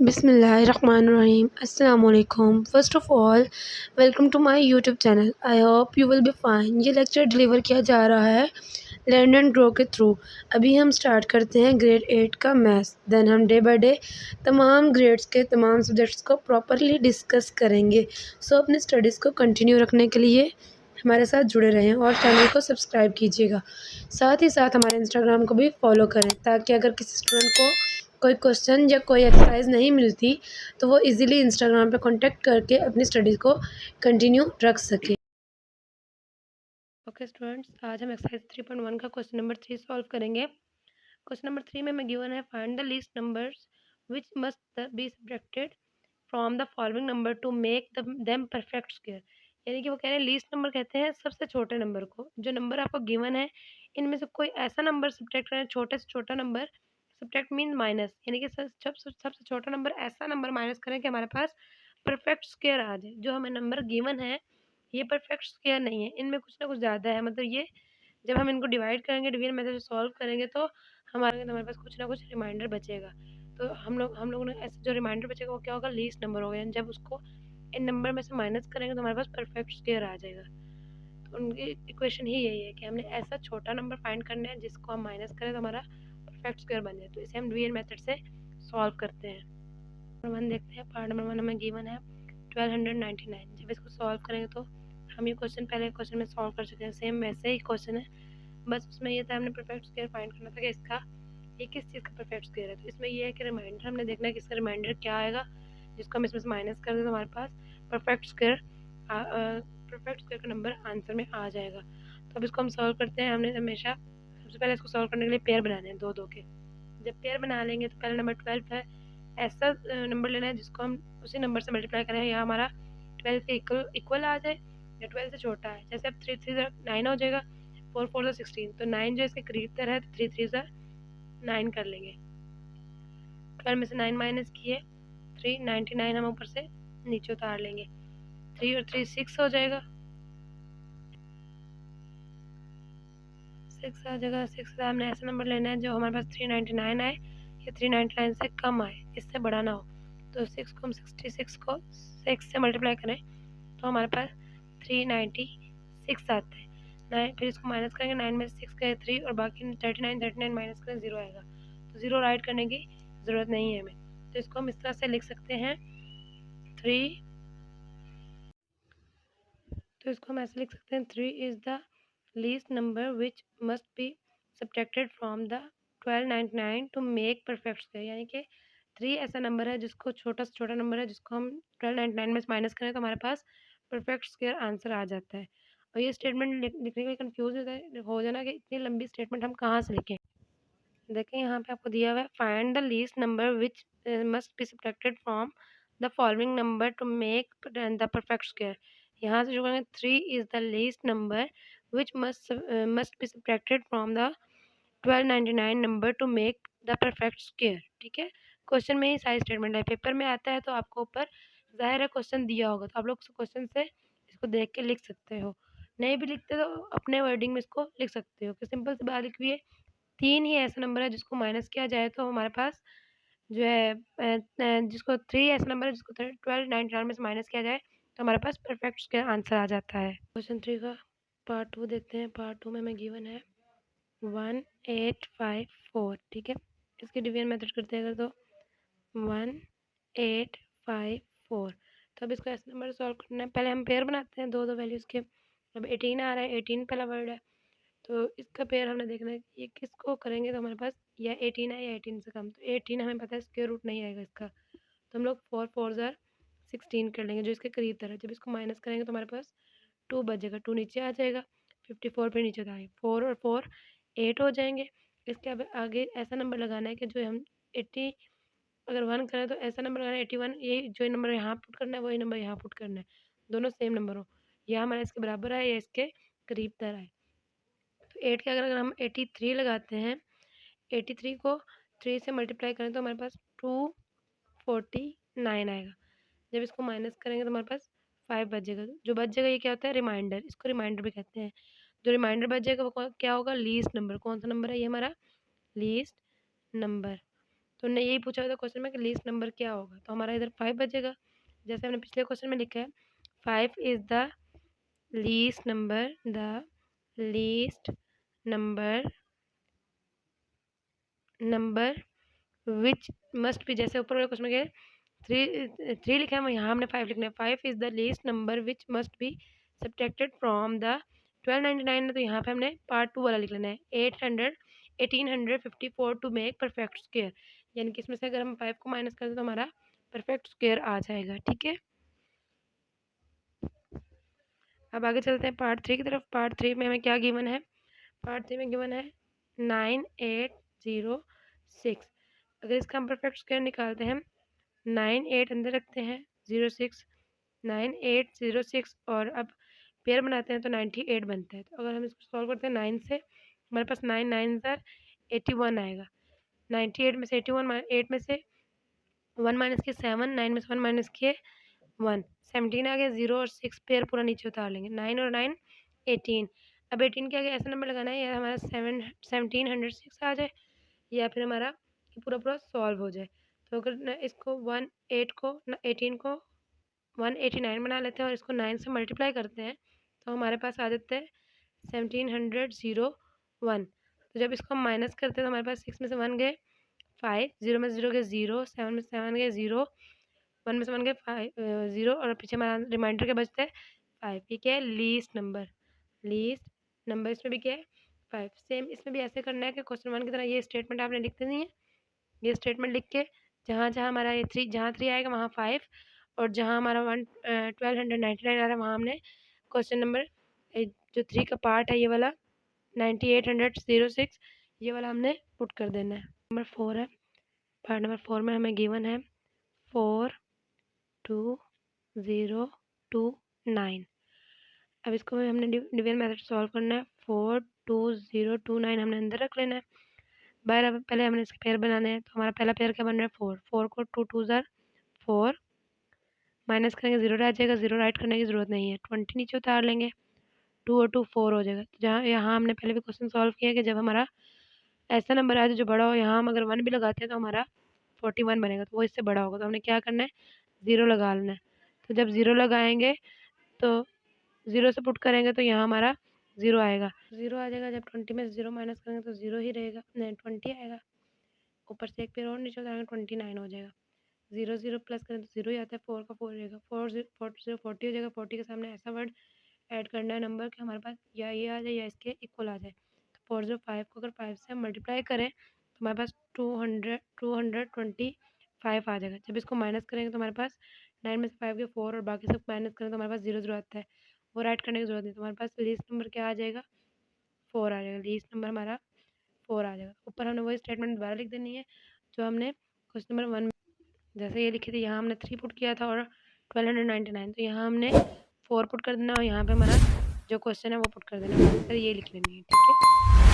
बिस्मिल्लाहिर्रहमानिर्रहीम अस्सलाम वालेकुम। First of all welcome to my YouTube channel. I hope you will be fine. ये lecture deliver किया जा रहा है लर्न एंड ग्रो के थ्रू। अभी हम स्टार्ट करते हैं ग्रेड 8 का मैथ्स। देन हम डे बाय डे तमाम ग्रेड्स के तमाम सब्जेक्ट्स को प्रॉपरली डिस्कस करेंगे। सो अपने स्टडीज़ को कंटिन्यू रखने के लिए हमारे साथ जुड़े रहें और चैनल को सब्सक्राइब कीजिएगा। साथ ही साथ हमारे इंस्टाग्राम को भी फॉलो करें ताकि अगर किसी स्टूडेंट को कोई क्वेश्चन या कोई एक्सरसाइज नहीं मिलती तो वो इजीली इंस्टाग्राम पे कांटेक्ट करके अपनी स्टडीज़ को कंटिन्यू रख सके। ओके स्टूडेंट्स, आज हम एक्सरसाइज 3.1 का क्वेश्चन नंबर 3 सॉल्व करेंगे। क्वेश्चन नंबर 3 में हमें गिवन है find the least numbers which must be subtracted from the following number two make them perfect square. यानी कि वो कह रहे हैं लीस्ट नंबर कहते हैं सबसे छोटे नंबर को। जो नंबर आपको गिवन है इनमें से कोई ऐसा नंबर सब्ट्रैक्ट करें, छोटे से छोटा नंबर। सब्ट्रैक्ट मीन माइनस, यानी कि सबसे छोटा नंबर ऐसा नंबर माइनस करें कि हमारे पास परफेक्ट स्क्वायर आ जाए। जो हमें नंबर गिवन है ये परफेक्ट स्क्वायर नहीं है, इनमें कुछ ना कुछ ज़्यादा है। मतलब ये जब हम इनको डिवाइड करेंगे, डिवीजन मेथड से सॉल्व करेंगे तो हमारे पास कुछ ना कुछ रिमाइंडर बचेगा। तो हम लोगों ने ऐसे जो रिमाइंडर बचेगा वो क्या होगा, लीस्ट नंबर होगा। यानी जब उसको इन नंबर में से माइनस करेंगे तो हमारे पास परफेक्ट स्क्वायर आ जाएगा। तो उनकी इक्वेशन ही यही है कि हमने ऐसा छोटा नंबर फाइंड करना है जिसको हम माइनस करें तो हमारा परफेक्ट स्क्वायर बन जाए। तो इसे हम डिवीजन मेथड से सॉल्व करते हैं। नंबर 1 देखते हैं। पार्ट नंबर 1 हमें गिवन है 1299। जब इसको सॉल्व करेंगे तो हम ये क्वेश्चन पहले क्वेश्चन में सॉल्व कर चुके हैं, सेम वैसे ही क्वेश्चन है, बस उसमें ये था हमने परफेक्ट स्क्वायर फाइंड करना था कि इसका ये किस चीज़ का परफेक्ट स्क्वायर है। तो इसमें ये है कि रिमाइंडर हमने देखना है कि इसका रिमाइंडर क्या आएगा, जिसको हम इसमें से माइनस कर दें तो हमारे पास परफेक्ट स्क्वायर का नंबर आंसर में आ जाएगा। तो अब इसको हम सॉल्व करते हैं। हमने हमेशा सबसे पहले इसको सॉल्व करने के लिए पेयर बनाने हैं, दो दो के। जब पेयर बना लेंगे तो पहला नंबर 12 है, ऐसा नंबर लेना है जिसको हम उसी नंबर से मल्टीप्लाई करें या हमारा 12 के इक्वल आ जाए या 12 से छोटा है। जैसे अब 3 3 9 हो जाएगा, 4 4 16, तो 9 जो इसके करीब तर है तो 3 3 9 कर लेंगे। 12 में से 9 माइनस किए 399 हम ऊपर से नीचे उतार लेंगे। 3 और 3 6 हो जाएगा, 6 आ जाएगा। 6 से हमने ऐसा नंबर लेना है जो हमारे पास 399 आए या 399 से कम आए, इससे बड़ा ना हो। तो 6 को हम 66 को 6 से मल्टीप्लाई करें तो हमारे पास 396 आता है। 9 फिर इसको माइनस करेंगे, 9 में 6 गए 3 और बाकी 39 माइनस करें 0 आएगा। तो 0 राइट करने की ज़रूरत नहीं है हमें। तो इसको हम इस तरह से लिख सकते हैं 3। तो इसको हम ऐसे लिख सकते हैं 3 is the least number which must be subtracted from the 1299 to make perfect square. यानी कि 3 ऐसा नंबर है जिसको छोटा से छोटा नंबर है जिसको हम 1299 में से माइनस करें तो हमारे पास परफेक्ट स्क्वायर आंसर आ जाता है। और ये स्टेटमेंट लिखने के लिए कन्फ्यूज हो जाना कि इतनी लंबी स्टेटमेंट हम कहाँ से लिखें। देखें यहाँ पे आपको दिया हुआ है find the least number which must be subtracted from the following number two make the perfect square. यहाँ से जो करेंगे 3 is the least number which must be subtracted from the 1299 number two make the perfect square. ठीक है, question में ही सारी statement है। Paper में आता है तो आपको ऊपर ज़ाहिर है क्वेश्चन दिया होगा तो आप लोग क्वेश्चन से इसको देख के लिख सकते हो। नहीं भी लिखते तो अपने वर्डिंग में इसको लिख सकते हो कि सिंपल सी बात लिखी हुई है। 3 ही ऐसा नंबर है जिसको माइनस किया जाए तो हमारे पास जो है जिसको 3 ऐसा नंबर है जिसको 1299 में से माइनस किया जाए तो हमारे पास परफेक्ट स्क्वायर आंसर आ जाता है। क्वेश्चन 3 का पार्ट 2 देखते हैं। पार्ट 2 में हमें गिवन है 1854। ठीक है, इसके डिवीजन मेथड करते हैं अगर तो 1854। तो अब इसको ऐसे नंबर सॉल्व करना है। पहले हम पेयर बनाते हैं दो दो वैल्यूज़ के। अब 18 आ रहा है, 18 पहला वर्ड है तो इसका पेयर हमने देखना है ये किसको करेंगे तो हमारे पास या 18 है या 18 से कम। तो 18 हमें पता है स्क्वायर रूट नहीं आएगा इसका, तो हम लोग 4 4 ज़ार 16 कर लेंगे जो इसके करीब तरह। जब इसको माइनस करेंगे तो हमारे पास 2 बचेगा, 2 नीचे आ जाएगा, 54 फिर नीचे आएगा, 4 और 4 8 हो जाएंगे। इसके अब आगे ऐसा नंबर लगाना है कि जो हम 80 अगर 1 करें तो ऐसा नंबर लगाना है 81। ये जो नंबर यहाँ पुट करना है वही नंबर यहाँ पुट करना है, दोनों सेम नंबर हो, या हमारा इसके बराबर है या इसके करीब तरह है। तो 8 के अगर हम 83 लगाते हैं, 83 को 3 से मल्टीप्लाई करें तो हमारे पास 249 आएगा। जब इसको माइनस करेंगे तो हमारे पास 5 बचेगा। जो बच जाएगा ये क्या होता है, रिमाइंडर। इसको रिमाइंडर भी कहते हैं। जो रिमाइंडर बच जाएगा वो क्या होगा, लीस्ट नंबर। कौन सा नंबर है ये, हमारा लीस्ट नंबर। तो उन्होंने यही पूछा था क्वेश्चन में कि लीस्ट नंबर क्या होगा, तो हमारा इधर 5 बचेगा। जैसे हमने पिछले क्वेश्चन में लिखा है 5 is the least number which must B, जैसे ऊपर वाले क्वेश्चन में क्या है 3 लिखा है, यहाँ हमने 5 लिखना है। 5 is the least number which must be subtracted from the 1299 है, तो यहाँ पे हमने पार्ट 2 वाला लिख लेना है 1854 टू मेक परफेक्ट स्क्वायर, यानी कि इसमें से अगर हम 5 को माइनस कर दें तो हमारा परफेक्ट स्क्वायर आ जाएगा। ठीक है, अब आगे चलते हैं पार्ट 3 की तरफ। पार्ट 3 में हमें क्या गिवन है, पार्ट 3 में गिवन है 9806। अगर इसका हम परफेक्ट स्क्वायर निकालते हैं 98 अंदर रखते हैं 06 9806 और अब पेयर बनाते हैं तो 98 बनता है। तो अगर हम इसको सॉल्व करते हैं 9 से, हमारे पास 9 9 ज़र 81 आएगा। 98 में से 81 8 में से 1 माइनस किए 7, 9 में से 1 माइनस किए 1, 17 आ गया। 0 और 6 पेयर पूरा नीचे उतार लेंगे, 9 और 9 18। अब 18 के आगे ऐसा नंबर लगाना है या हमारा 1706 आ जाए या फिर हमारा पूरा पूरा सॉल्व हो जाए। तो अगर इसको 18 को 189 बना लेते हैं और इसको 9 से मल्टीप्लाई करते हैं तो हमारे पास आ जाता है 1701। तो जब इसको हम माइनस करते हैं तो हमारे पास 6 में से 1 गए 5, 0 में से 0 गए 0, 7 में से 7 गए 0, 1 में से 1 गए 5 0 और पीछे हमारा रिमाइंडर क्या बचता है 5। ये क्या है, लीस्ट नंबर इसमें भी क्या है 5। सेम इसमें भी ऐसे करना है कि क्वेश्चन 1 की तरह ये स्टेटमेंट आपने लिख देनी है। ये स्टेटमेंट लिख के जहाँ जहाँ हमारा ये 3 जहाँ 3 आएगा वहाँ 5 और जहाँ हमारा 1299 आ रहा है वहाँ हमने क्वेश्चन नंबर जो 3 का पार्ट है ये वाला 9806 ये वाला हमने पुट कर देना है। नंबर 4 है, पार्ट नंबर 4 में हमें गिवन है 42029। अब इसको हमने डिवीजन मेथड सॉल्व करना है। 42029 हमने अंदर रख लेना है। पहले हमने इसके पेयर बनाने हैं, तो हमारा पहला पेयर क्या बन रहा है 4 4 को 2 2 ज़र 4 माइनस करेंगे 0 रह जाएगा, 0 राइट करने की ज़रूरत नहीं है, 20 नीचे उतार लेंगे 2 और 2 4 हो जाएगा। तो जहाँ यहाँ हमने पहले भी क्वेश्चन सॉल्व किया कि जब हमारा ऐसा नंबर आए जो बड़ा हो, यहाँ हम अगर 1 भी लगाते हैं तो हमारा 41 बनेगा, तो वो इससे बड़ा होगा। तो हमने क्या करना है 0 लगा लेना है। तो जब 0 लगाएंगे तो 0 से पुट करेंगे तो यहाँ हमारा 0 आएगा, 0 आ जाएगा। जब 20 में से 0 माइनस करेंगे तो 0 ही रहेगा, नहीं 20 आएगा। ऊपर से एक पेयर और नीचे उतारेंगे 29 हो जाएगा। 0 0 प्लस करें तो 0 ही आता है, 4 का 4 रहेगा, 4 0 40 हो जाएगा। 40 के सामने ऐसा वर्ड ऐड करना है नंबर कि हमारे पास या ये आ जाए या इसके इक्वल आ जाए। तो 405 को अगर 5 से मल्टीप्लाई करें तो हमारे पास 225 आ जाएगा। जब इसको माइनस करेंगे तो हमारे पास 9 में से 5 के 4 और बाकी सब माइनस करें तो हमारे पास 0 0 आता है, वो राइट करने की ज़रूरत नहीं। तो हमारे पास लीस्ट नंबर क्या आ जाएगा 4 आ जाएगा, लीस्ट नंबर हमारा 4 आ जाएगा। ऊपर हमने वही स्टेटमेंट दोबारा लिख देनी है जो हमने क्वेश्चन नंबर 1 जैसे ये लिखी थी। यहाँ हमने 3 पुट किया था और 1299, तो यहाँ हमने 4 पुट कर देना और यहाँ पे हमारा जो क्वेश्चन है वो पुट कर देना। आंसर ये लिख लेनी है। ठीक है।